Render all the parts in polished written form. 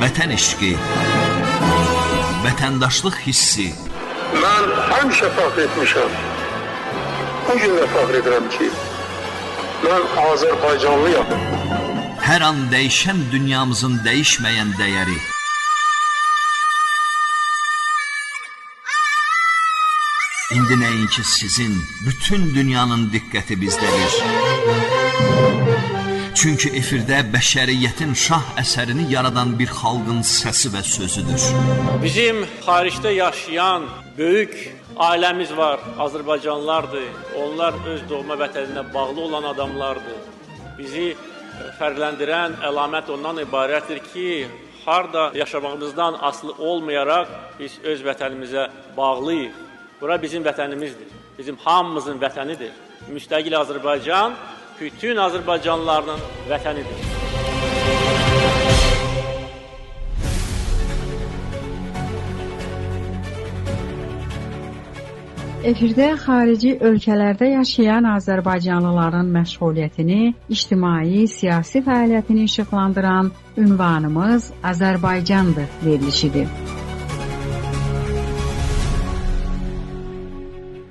vətən eşqi, vətəndaşlıq hissi. Mən həmişə fəxr etmişəm. Bugün də fəxr edirəm ki, mən Azərbaycanlıyam. Hər an dəyişən dünyamızın dəyişməyən dəyəri. İndi nəinki sizin, bütün dünyanın diqqəti bizdədir. Çünki efirdə bəşəriyyətin şah əsərini yaradan bir xalqın səsi və sözüdür. Bizim xaricdə yaşayan böyük ailəmiz var, Azərbaycanlılardır. Onlar öz doğma vətəninə bağlı olan adamlardır. Bizi fərqləndirən əlamət ondan ibarətdir ki, harda yaşamağımızdan asılı olmayaraq biz öz vətənimizə bağlıyıq. Bura bizim vətənimizdir, bizim hamımızın vətənidir. Müstəqil Azərbaycan bütün Azərbaycanlıların vətənidir. Efirdə xarici ölkələrdə yaşayan Azərbaycanlıların məşğuliyyətini, ictimai, siyasi fəaliyyətini işıqlandıran ünvanımız Azərbaycandır verilişidir.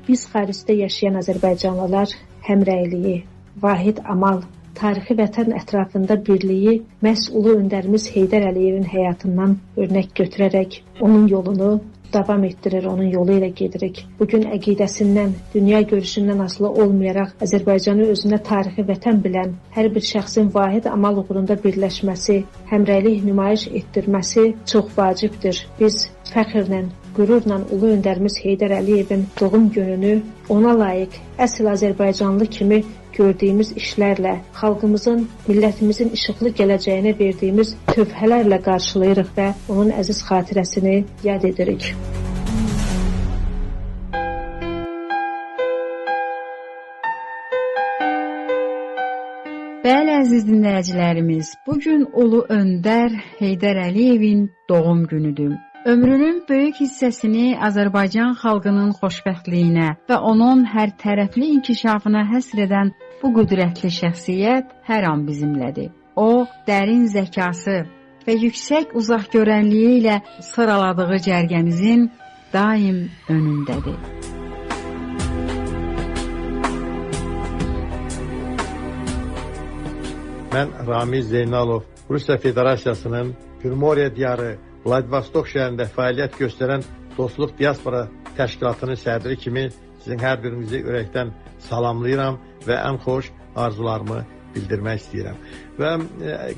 Biz xaricdə yaşayan Azərbaycanlılar həmrəyliyi, vahid amal, tarixi vətən ətrafında birliyi məhz ulu öndərimiz Heydər Əliyevin həyatından örnək götürərək onun yolunu davam etdirir, onun yolu ilə gedirik. Bugün əqidəsindən, dünya görüşündən asılı olmayaraq Azərbaycanı özünə tarixi vətən bilən hər bir şəxsin vahid amal uğrunda birləşməsi, həmrəylik nümayiş etdirməsi çox vacibdir. Biz fəxrlə, qürurla ulu öndərimiz Heydər Əliyevin doğum gününü ona layiq əsl Azərbaycanlı kimi gördüyümüz işlərlə, xalqımızın, millətimizin işıqlı gələcəyinə verdiyimiz tövhələrlə qarşılayırıq və onun əziz xatirəsini yad edirik. Bəli, əziz dinləyicilərimiz, bugün Ulu Öndər Heydər Əliyevin doğum günüdür. Ömrünün böyük hissəsini Azərbaycan xalqının xoşbəxtliyinə və onun hər tərəfli inkişafına həsr edən bu qüdrətli şəxsiyyət hər an bizimlədir. O, dərin zəkası və yüksək uzaqgörənliyi ilə sıraladığı cərgəmizin daim önündədir. Mən Ramiz Zeynalov, Rusiya Federasiyasının Primorye diyarı Vladivostok şəhərində fəaliyyət göstərən Dostluq Diaspora Təşkilatının sədri kimi sizin hər birinizi ürəkdən salamlayıram və ən xoş arzularımı bildirmək istəyirəm. Və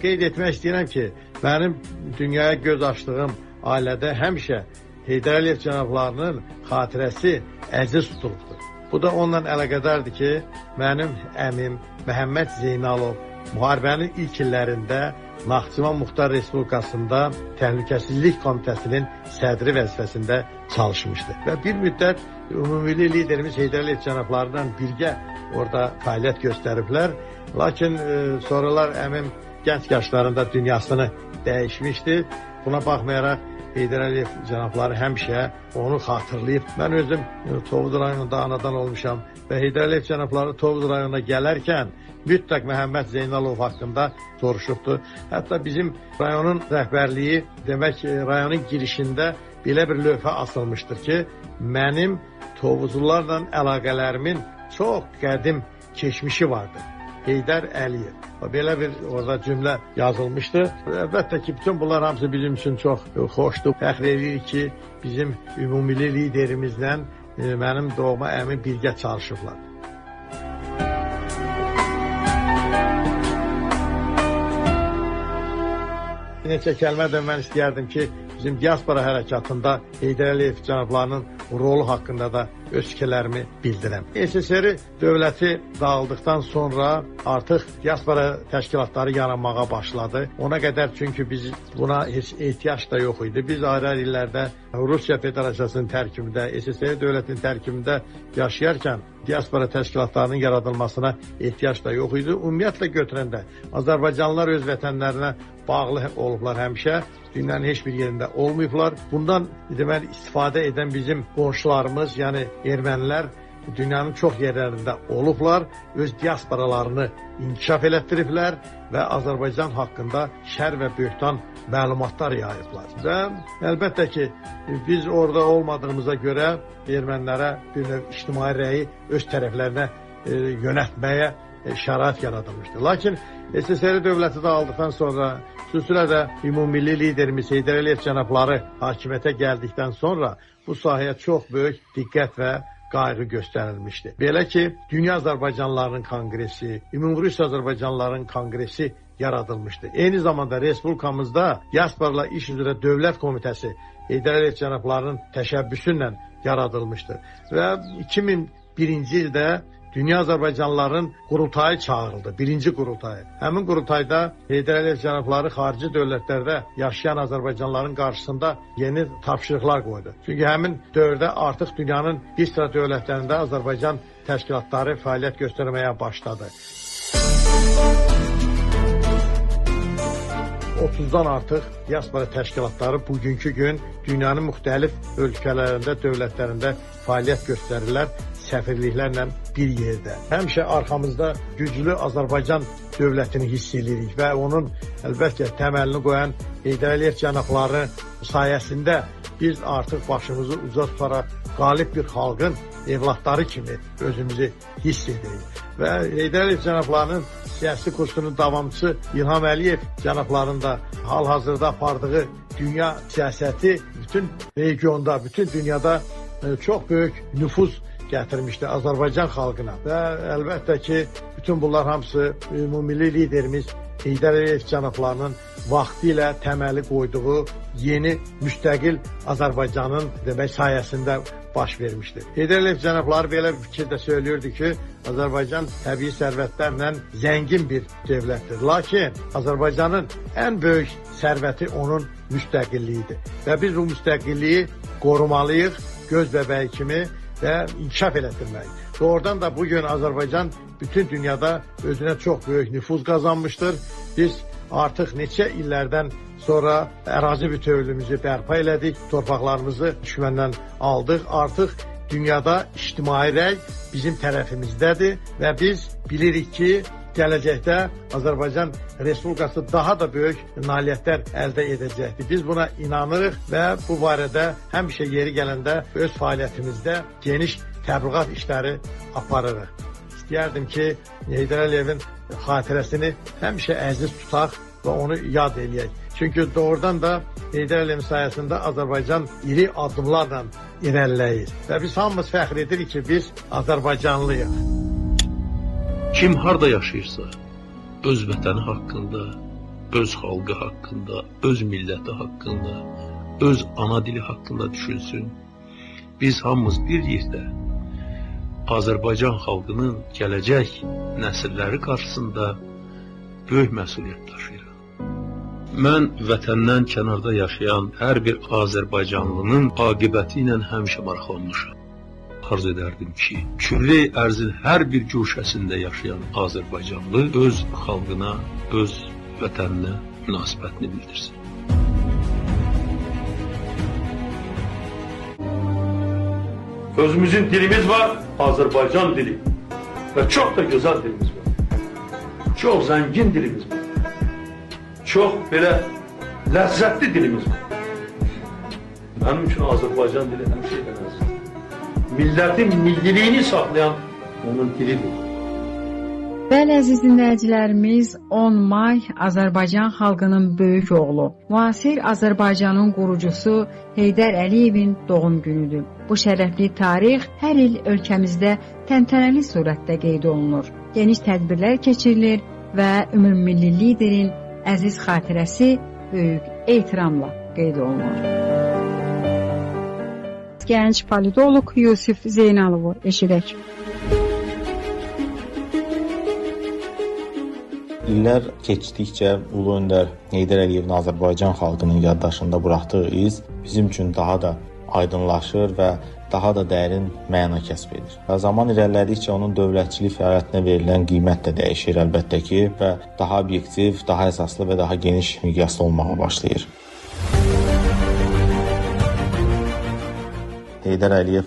qeyd etmək istəyirəm ki, mənim dünyaya göz açdığım ailədə həmişə Heydər Əliyev cənablarının xatirəsi əziz tutulubdur. Bu da onunla əlaqədardır ki, mənim əmim Məhəmməd Zeynalov müharibənin ilk illərində Naxçıvan Muxtar Respublikasında Təhlükəsizlik Komitəsinin sədri vəzifəsində çalışmışdı. Və bir müddət ümumilli liderimiz Heydər Əliyev cənablarından birgə orada fəaliyyət göstəriblər. Lakin sonralar əmim gənc yaşlarında dünyasını dəyişmişdi. Buna baxmayaraq Heydər Əliyev cənabları həmişə onu xatırlayıb. Mən özüm Tovuz rayonunda anadan olmuşam və Heydər Əliyev cənabları Tovuz rayonuna gələrkən mütləq Məhəmməd Zeynalov haqqında soruşubdur. Hətta bizim rayonun rəhbərliyi, demək rayonun girişində belə bir lövhə asılmışdır ki, mənim Tovuzlularla əlaqələrimin çox qədim keçmişi vardır. Heydər Əliyev. Belə bir orada cümlə yazılmışdı. Əlbəttə ki, bütün bunlar hamısı bizim üçün çox xoşdur. Fəxr edirik ki, bizim ümumilli liderimizlə mənim doğma əmim birgə çalışıblar. Neçə kəlmə də mən istəyərdim ki, bizim diaspora hərəkatında Heydər Əliyev cənablarının rolu haqqında da öz fikirlərimi bildirəm. SSR dövləti dağıldıqdan sonra artıq diaspora təşkilatları yaranmağa başladı. Ona qədər çünki biz buna heç ehtiyac da yox idi. Biz ayrı illərdə Rusiya Federasiyasının tərkibində, SSR dövlətinin tərkibində yaşayarkən diaspora təşkilatlarının yaradılmasına ehtiyac da yox idi. Ümumiyyətlə götürəndə Azərbaycanlılar öz vətənlərinə bağlı olublar həmişə. Dünyanın heç bir yerində olmayıblar. Bundan deməli istifadə edən bizim qonşularımız, yəni ermənilər dünyanın çox yerlərində olublar, öz diasporalarını inkişaf elətdiriblər və Azərbaycan haqqında şər və böhtan məlumatlar yayıblar. Və əlbəttə ki, biz orada olmadığımıza görə ermənilərə bir növ ictimai rəyi öz tərəflərinə yönətməyə şərait yaradılmışdır. Lakin SSR dövləti də aldıqdan sonra, xüsusilə də ümummilli liderimiz Heydər Əliyev cənabları hakimiyyətə gəldikdən sonra bu sahəyə çox böyük diqqət və qayğı göstərilmişdi. Belə ki, Dünya Azərbaycanlılarının Kongresi, Ümumrusiya Azərbaycanlıların Kongresi yaradılmışdı. Eyni zamanda Respublikamızda Diasporla İş üzrə Dövlət Komitəsi Heydər Əliyev cənablarının təşəbbüsü ilə yaradılmışdır. Və 2001-ci ildə Dünya Azərbaycanlıların qurultayı çağırıldı, birinci qurultayı. Həmin qurultayda Heydər Əliyev cənabları xarici dövlətlərdə yaşayan Azərbaycanlıların qarşısında yeni tapşırıqlar qoydu. Çünki həmin dövrdə artıq dünyanın bir sıra dövlətlərində Azərbaycan təşkilatları fəaliyyət göstərməyə başladı. 30-dan artıq diaspora təşkilatları bugünkü gün dünyanın müxtəlif ölkələrində, dövlətlərində fəaliyyət göstərirlər, səfirliklərlə bir yerdə. Həmişə arxamızda güclü Azərbaycan dövlətini hiss edirik və onun əlbəttə təməlini qoyan Heydər Əliyev cənabları sayəsində biz artıq başımızı uca tutaraq qalib bir xalqın evlatları kimi özümüzü hiss edirik. Və Heydər Əliyev cənablarının siyasi kursunun davamçısı İlham Əliyev cənablarının da hal-hazırda apardığı dünya siyasəti bütün regionda, bütün dünyada çox böyük nüfuz gətirmişdi Azərbaycan xalqına. Və əlbəttə ki, bütün bunlar hamısı ümummilli liderimiz Heydər Əliyev cənablarının vaxtilə təməli qoyduğu yeni müstəqil Azərbaycanın demək sayəsində baş vermişdir. Heydər Əliyev cənabları belə bir fikirdə söylüyordu ki, Azərbaycan təbii sərvətlərlə zəngin bir dövlətdir. Lakin Azərbaycanın ən böyük sərvəti onun müstəqilliyidir. Və biz bu müstəqilliyi qorumalıyıq, göz bəbəyi kimi və inkişaf elətdirməliyik. Doğrudan da bugün Azərbaycan bütün dünyada özünə çox böyük nüfuz qazanmışdır. Biz artıq neçə illərdən sonra ərazi bütövlüyümüzü bərpa elədik, torpaqlarımızı düşməndən aldıq. Artıq dünyada ictimai rəy bizim tərəfimizdədir və biz bilirik ki, gələcəkdə Azərbaycan Respublikası daha da böyük nailiyyətlər əldə edəcəkdir. Biz buna inanırıq və bu barədə həmişə yeri gələndə öz fəaliyyətimizdə geniş təbliğat işləri aparırıq. İstəyərdim ki, Heydər Əliyevin xatirəsini həmişə əziz tutaq və onu yad eləyək. Çünki doğrudan da Heydər Əliyevin sayəsində Azərbaycan iri addımlarla irəliləyir. Və biz hamımız fəxr edirik ki, biz Azərbaycanlıyıq. Kim harda yaşayırsa, öz vətəni haqqında, öz xalqı haqqında, öz milləti haqqında, öz ana dili haqqında düşünsün. Biz hamımız bir yerdə Azərbaycan xalqının gələcək nəsilləri qarşısında böyük məsuliyyət daşıyırıq. Mən vətəndən kənarda yaşayan hər bir Azərbaycanlının aqibəti ilə həmişə maraqlanmışam. Arzu edərdim ki, külli ərzin hər bir güşəsində yaşayan Azərbaycanlı öz xalqına, öz vətəninə münasibətini bildirsin. Özümüzün dilimiz var, Azərbaycan dili. Və çox da gözəl dilimiz var. Çox zəngin dilimiz var. Çox belə ləzzətli dilimiz var. Mənim üçün Azərbaycan dili həmişə eləməzdir. Millətin milliliyini saxlayan onun dilidir. Bəli, əziz dinləyicilərimiz, 10 may Azərbaycan xalqının böyük oğlu, müasir Azərbaycanın qurucusu Heydər Əliyevin doğum günüdür. Bu şərəfli tarix hər il ölkəmizdə təntənəli surətdə qeyd olunur. Geniş tədbirlər keçirilir və ümummilli liderin əziz xatirəsi böyük ehtiramla qeyd olunur. Gənc politoloq Yusif Zeynalovu eşidək. İllər keçdikcə Ulu Öndər Heydər Əliyevin Azərbaycan xalqının yaddaşında buraxdığı iz bizim üçün daha da aydınlaşır və daha da dərin məna kəsb edir. Və zaman irəlilədikcə onun dövlətçilik fəaliyyətinə verilən qiymət də dəyişir əlbəttə ki və daha obyektiv, daha əsaslı və daha geniş miqyaslı olmağa başlayır. Heydər Əliyev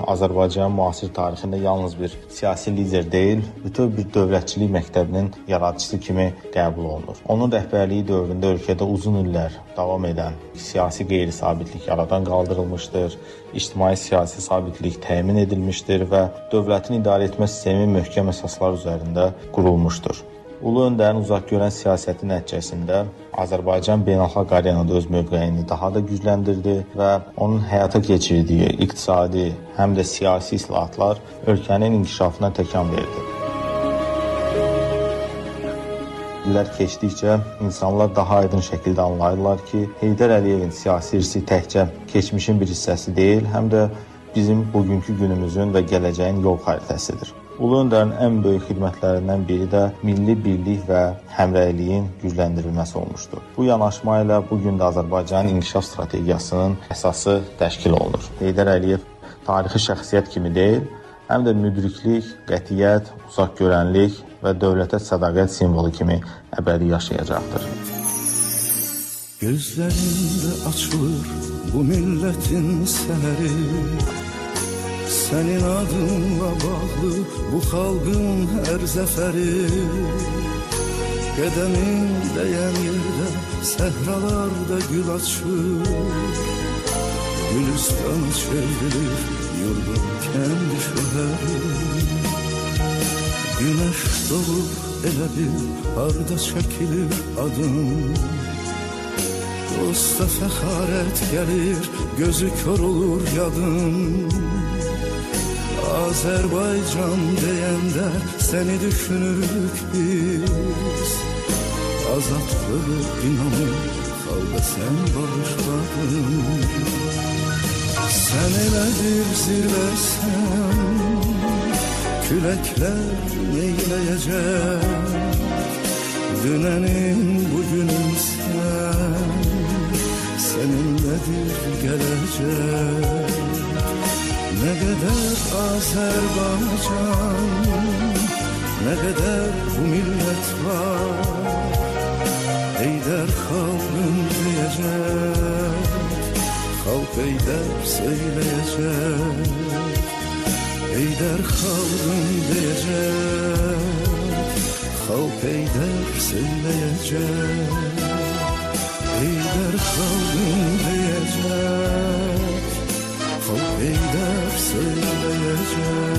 Azərbaycan müasir tarixində yalnız bir siyasi lider deyil, bütöv bir dövlətçilik məktəbinin yaradıcısı kimi qəbul olunur. Onun rəhbərliyi dövründə ölkədə uzun illər davam edən siyasi qeyri-sabitlik aradan qaldırılmışdır, ictimai-siyasi sabitlik təmin edilmişdir və dövlətin idarə etmə sistemi möhkəm əsaslar üzərində qurulmuşdur. Ulu öndərin uzaqgörən siyasəti nəticəsində Azərbaycan beynəlxalq arenada öz mövqeyini daha da gücləndirdi və onun həyata keçirdiyi iqtisadi, həm də siyasi islahatlar ölkənin inkişafına təkan verdi. İllər keçdikcə insanlar daha aydın şəkildə anlayırlar ki, Heydər Əliyevin siyasi irsi təkcə keçmişin bir hissəsi deyil, həm də bizim bugünkü günümüzün və gələcəyin yol xəritəsidir. Ulu öndərin ən böyük xidmətlərindən biri də milli birlik və həmrəyliyin gücləndirilməsi olmuşdur. Bu yanaşma ilə bugün də Azərbaycanın inkişaf strategiyasının əsası təşkil olunur. Heydər Əliyev tarixi şəxsiyyət kimi deyil, həm də müdriklik, qətiyyət, uzaqgörənlik və dövlətə sədaqət simvolu kimi əbədi yaşayacaqdır. Gözlərində açılır bu millətin səhəri, sənin adınla bağlı bu xalqın hər zəfəri. Qədəmin dəyən yerdə səhralarda gül açır, Gülüstan çevrilir yurdun kəndi şəhəri. Günəş doğub elə bil harda çəkilir adım, dosta fəxarət gəlir, gözü kör olur yadın. Azərbaycan deyəndə səni düşünürük biz, azadlığı inanır xalqa sən bağışladın. Sən elə bir zirvəsən, küləklər neyləyəcək, dünənin bugünün sən, səninlədir gələcək. Nə qədər Azərbaycan, nə qədər bu millət var, Heydər xalqın deyəcək, xalq Heydər söyləyəcək. Heydər xalqın deyəcək, xalq Heydər söyləyəcək. Heydər xalqın deyəcək, xalq Heydər söyləyəcək.